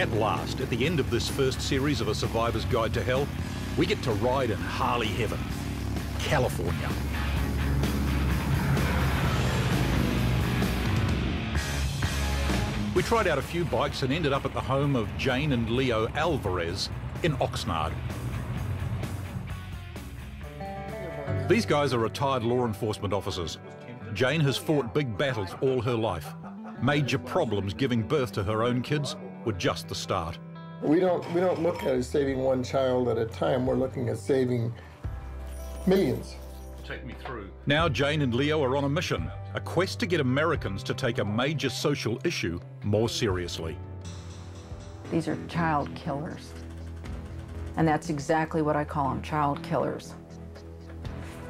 At last, at the end of this first series of A Survivor's Guide to Hell, we get to ride in Harley Heaven, California. We tried out a few bikes and ended up at the home of Jane and Leo Alvarez in Oxnard. These guys are retired law enforcement officers. Jane has fought big battles all her life. Major problems giving birth to her own kids were just the start. We don't look at it as saving one child at a time. We're looking at saving millions. Take me through. Now Jane and Leo are on a mission, a quest to get Americans to take a major social issue more seriously. These are child killers. And that's exactly what I call them, child killers.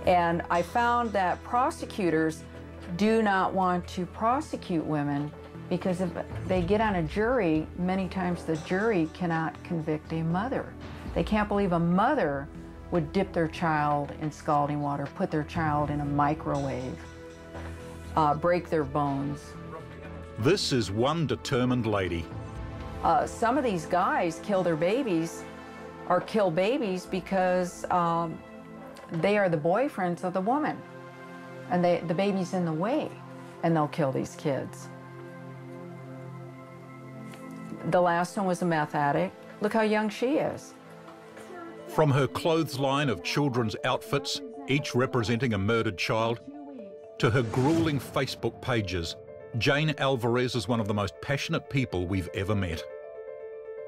And I found that prosecutors do not want to prosecute women because if they get on a jury, many times the jury cannot convict a mother. They can't believe a mother would dip their child in scalding water, put their child in a microwave, break their bones. This is one determined lady. Some of these guys kill their babies or kill babies because they are the boyfriends of the woman and the baby's in the way and they'll kill these kids. The last one was a meth addict. Look how young she is. From her clothesline of children's outfits, each representing a murdered child, to her grueling Facebook pages, Jane Alvarez is one of the most passionate people we've ever met.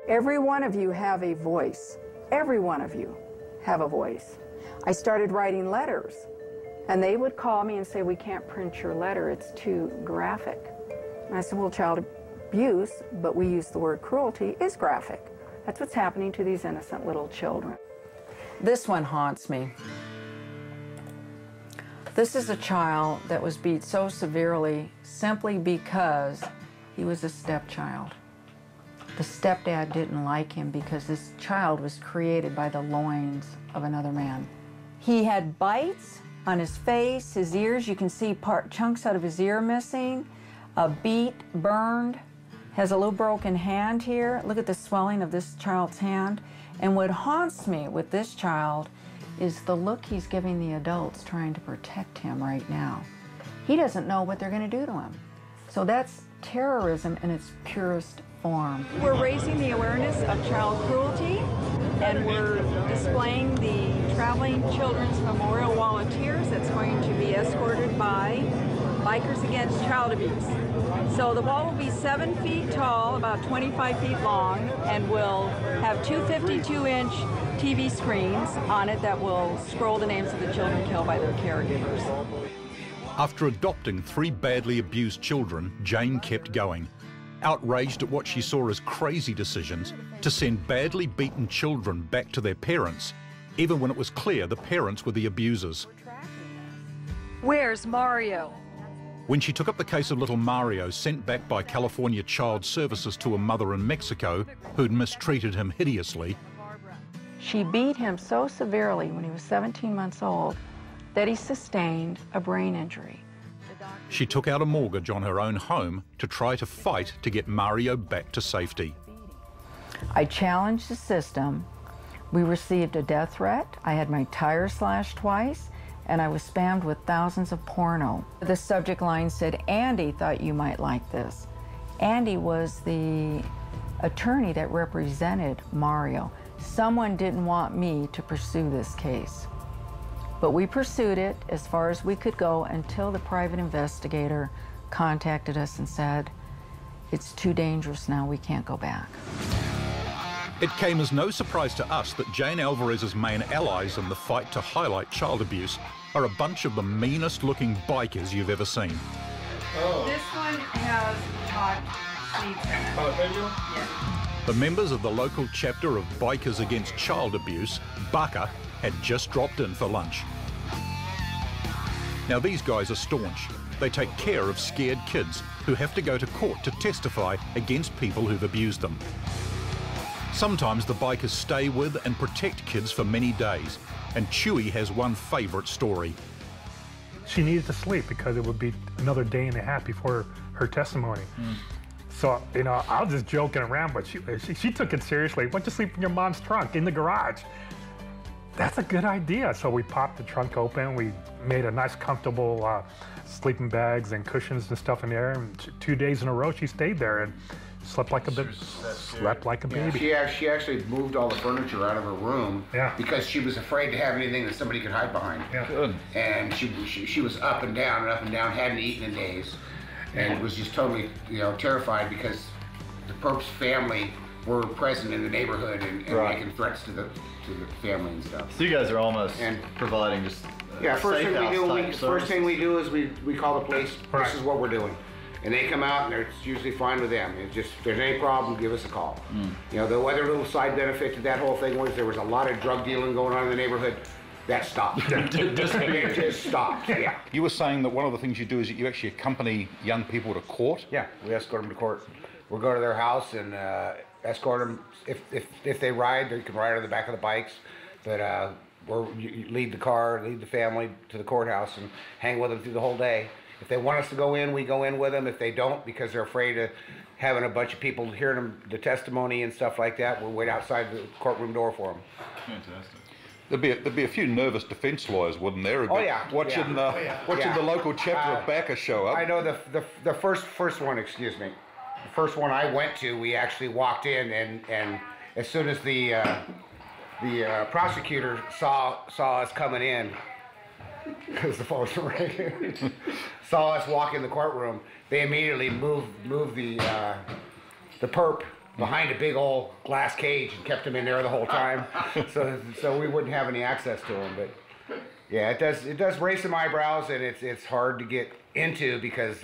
Every one of you have a voice. Every one of you have a voice. I started writing letters, and they would call me and say, we can't print your letter, it's too graphic. And I said, well, child abuse, but we use the word cruelty, is graphic. That's what's happening to these innocent little children. This one haunts me. This is a child that was beat so severely simply because he was a stepchild. The stepdad didn't like him because this child was created by the loins of another man. He had bites on his face, his ears. You can see chunks out of his ear missing, a beat, burned, has a little broken hand here. Look at the swelling of this child's hand. And what haunts me with this child is the look he's giving the adults trying to protect him right now. He doesn't know what they're going to do to him. So that's terrorism in its purest form. We're raising the awareness of child cruelty, and we're displaying the Traveling Children's Memorial Wall of Tears that's going to be escorted by Bikers Against Child Abuse. So the wall will be 7 feet tall, about 25 feet long, and will have two 52-inch TV screens on it that will scroll the names of the children killed by their caregivers. After adopting 3 badly abused children, Jane kept going, outraged at what she saw as crazy decisions to send badly beaten children back to their parents, even when it was clear the parents were the abusers. Where's Mario? When she took up the case of little Mario, sent back by California Child Services to a mother in Mexico who'd mistreated him hideously, she beat him so severely when he was 17 months old that he sustained a brain injury. she took out a mortgage on her own home to try to fight to get Mario back to safety. I challenged the system. We received a death threat. I had my tires slashed twice, and I was spammed with thousands of porno. The subject line said, Andy thought you might like this. Andy was the attorney that represented Mario. Someone didn't want me to pursue this case. But we pursued it as far as we could go until the private investigator contacted us and said, it's too dangerous now, we can't go back. It came as no surprise to us that Jane Alvarez's main allies in the fight to highlight child abuse are a bunch of the meanest looking bikers you've ever seen. Oh. This one has hot seats in it. Jalapeno? Yeah. The members of the local chapter of Bikers Against Child Abuse, BACA, had just dropped in for lunch. Now these guys are staunch. They take care of scared kids who have to go to court to testify against people who've abused them. Sometimes the bikers stay with and protect kids for many days, and Chewie has one favourite story. She needed to sleep because it would be another day and a half before her testimony. So, you know, I was just joking around, but she took it seriously. Why don't you sleep in your mom's trunk in the garage? That's a good idea. So we popped the trunk open. We made a nice, comfortable sleeping bags and cushions and stuff in there. And 2 days in a row, she stayed there and slept like a baby. She actually moved all the furniture out of her room because she was afraid to have anything that somebody could hide behind. Yeah. Good. And she was up and down and up and down, hadn't eaten in days, and was just totally, you know, terrified because the Perp's family were present in the neighborhood and making threats to the family and stuff. So you guys are almost providing just first thing we do is we call the police. Right. This is what we're doing. And they come out, and it's usually fine with them. It's just, if there's any problem, give us a call. You know, the other little side benefit to that whole thing was there was a lot of drug dealing going on in the neighborhood. That stopped. It just stopped, yeah. You were saying that one of the things you do is that you actually accompany young people to court? Yeah, we escort them to court. We'll go to their house and escort them. If they ride, they can ride on the back of the bikes. But you lead the car, lead the family to the courthouse and hang with them through the whole day. If they want us to go in, we go in with them. If they don't, because they're afraid of having a bunch of people hearing them, the testimony and stuff like that, we'll wait outside the courtroom door for them. Fantastic. There'd be a few nervous defense lawyers, wouldn't there? Watching the local chapter of BACA show up. I know the first one, excuse me. The first one I went to, we actually walked in, and as soon as the prosecutor saw us coming in, because the phones were ringing, saw us walk in the courtroom, they immediately moved the perp behind a big old glass cage and kept him in there the whole time, so we wouldn't have any access to him. But yeah, it does raise some eyebrows, and it's hard to get into because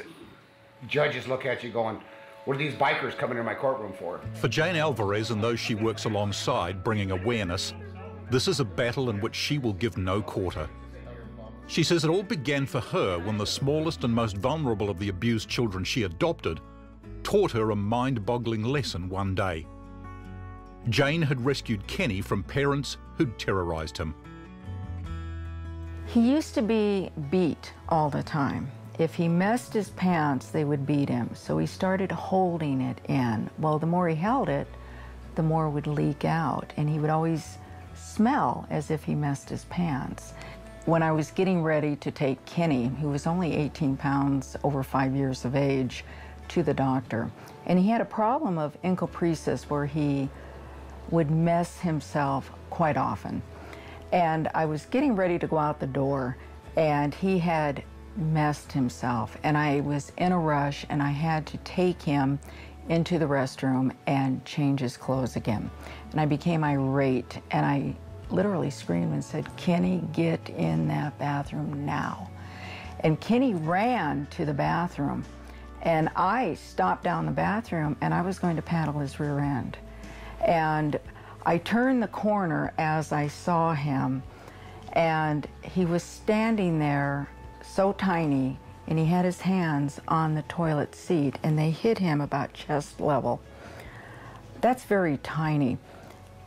judges look at you going, what are these bikers coming in my courtroom for? For Jane Alvarez and those she works alongside, bringing awareness, this is a battle in which she will give no quarter. She says it all began for her when the smallest and most vulnerable of the abused children she adopted taught her a mind-boggling lesson one day. Jane had rescued Kenny from parents who'd terrorized him. He used to be beat all the time. If he messed his pants, they would beat him. So he started holding it in. Well, the more he held it, the more it would leak out. And he would always smell as if he messed his pants. When I was getting ready to take Kenny, who was only 18 pounds, over 5 years of age, to the doctor, and he had a problem of encopresis where he would mess himself quite often. And I was getting ready to go out the door, and he had messed himself, and I was in a rush, and I had to take him into the restroom and change his clothes again. And I became irate, and I literally screamed and said, "Kenny, get in that bathroom now." And Kenny ran to the bathroom, and I stopped down the bathroom, and I was going to paddle his rear end. And I turned the corner as I saw him, and he was standing there so tiny, and he had his hands on the toilet seat, and they hit him about chest level. That's very tiny.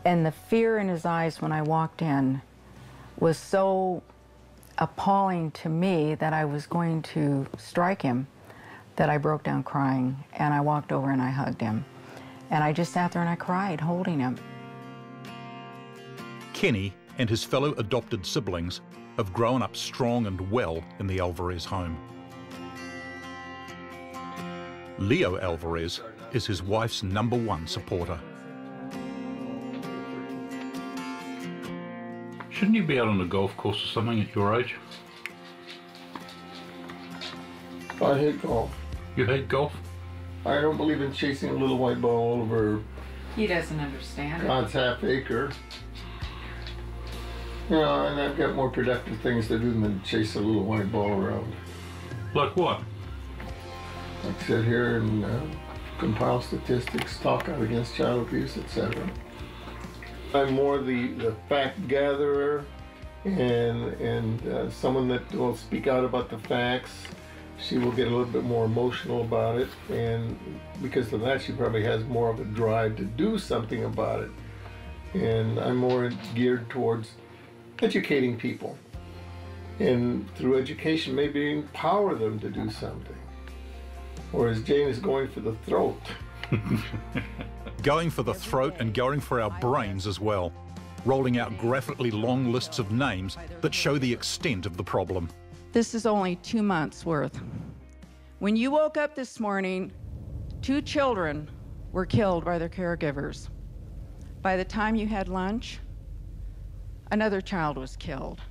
And the fear in his eyes when I walked in was so appalling to me that I was going to strike him that I broke down crying, and I walked over and I hugged him. And I just sat there and I cried, holding him. Kenny and his fellow adopted siblings have grown up strong and well in the Alvarez home. Leo Alvarez is his wife's #1 supporter. Shouldn't you be out on the golf course or something at your age? I hate golf. You hate golf? I don't believe in chasing a little white ball over He doesn't understand it. God's half acre. You know, and I've got more productive things to do than chase a little white ball around. Like what? Like sit here and compile statistics, talk out against child abuse, etc. I'm more the fact gatherer and someone that will speak out about the facts. She will get a little bit more emotional about it, and because of that, she probably has more of a drive to do something about it. And I'm more geared towards educating people, and through education, maybe empower them to do something. whereas Jane is going for the throat. Going for the throat and going for our brains as well, rolling out graphically long lists of names that show the extent of the problem. This is only 2 months worth. When you woke up this morning, 2 children were killed by their caregivers. By the time you had lunch, another child was killed.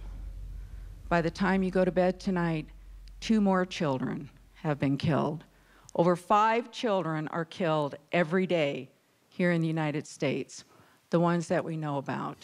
By the time you go to bed tonight, 2 more children have been killed. Over 5 children are killed every day here in the United States, the ones that we know about.